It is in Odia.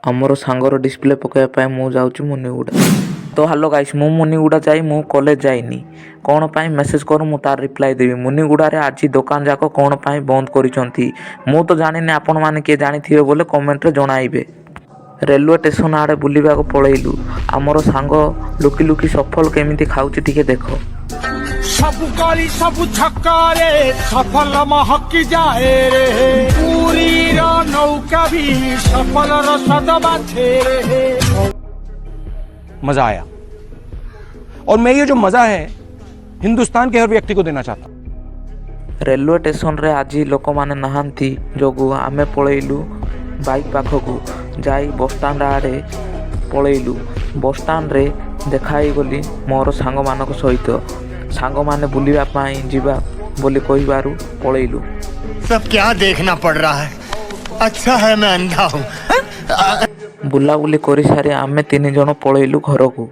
ଆମର ସାଙ୍ଗର ଡିସପ୍ଲେ ପକାଇବା ପାଇଁ ମୁଁ ଯାଉଛି ମୁନିଗୁଡ଼ା। ତ ହ୍ୟାଲୋ ଗାଇସ୍, ମୁଁ ମୁନିଗୁଡ଼ା ଯାଇ ମୁଁ କଲେଜ ଯାଇନି। କ'ଣ ପାଇଁ ମେସେଜ୍ କରୁ ମୁଁ ତାର ରିପ୍ଲାଏ ଦେବି। ମୁନିଗୁଡ଼ାରେ ଆଜି ଦୋକାନ ଯାକ କ'ଣ ପାଇଁ ବନ୍ଦ କରିଛନ୍ତି ମୁଁ ତ ଜାଣିନି, ଆପଣମାନେ କିଏ ଜାଣିଥିବେ ବୋଲେ କମେଣ୍ଟରେ ଜଣାଇବେ। ରେଲୱେ ଷ୍ଟେସନ ଆଡ଼େ ବୁଲିବାକୁ ପଳେଇଲୁ। ଆମର ସାଙ୍ଗ ଲୁକି ଲୁକି ସଫଲ କେମିତି ଖାଉଛି ଟିକେ ଦେଖ। ସବୁ କରି ସବୁ ଛକରେ ସଫଲ ମହକି ଯାଏ ରେ, ପୁରୀର ନୌକା ବି ସଫଲର ସ୍ୱାଦ ବାଛେ ରେ। मजा आया और मैं ये जो मजा है हिंदुस्तान के हर व्यक्ति को देना चाहता हूँ। ରେଲୱେ ଷ୍ଟେସନରେ ଆଜି ଲୋକମାନେ ନାହାନ୍ତି ଯୋଗୁଁ ଆମେ ପଳେଇଲୁ ବାଇକ୍ ପାଖକୁ ଯାଇ ବସଷ୍ଟାଣ୍ଡ ଆଡ଼େ ପଳେଇଲୁ। ବସଷ୍ଟାଣ୍ଡରେ ଦେଖା ହେଇଗଲି ମୋର ସାଙ୍ଗମାନଙ୍କ ସହିତ। ସାଙ୍ଗମାନେ ବୁଲିବା ପାଇଁ ଯିବା ବୋଲି କହିବାରୁ ପଳେଇଲୁ। सब क्या देखना पड़ रहा है, अच्छा है मैं अंधा हूँ। ବୁଲାବୁଲି କରିସାରି ଆମେ 3 ଜଣ ପଳେଇଲୁ ଘରକୁ।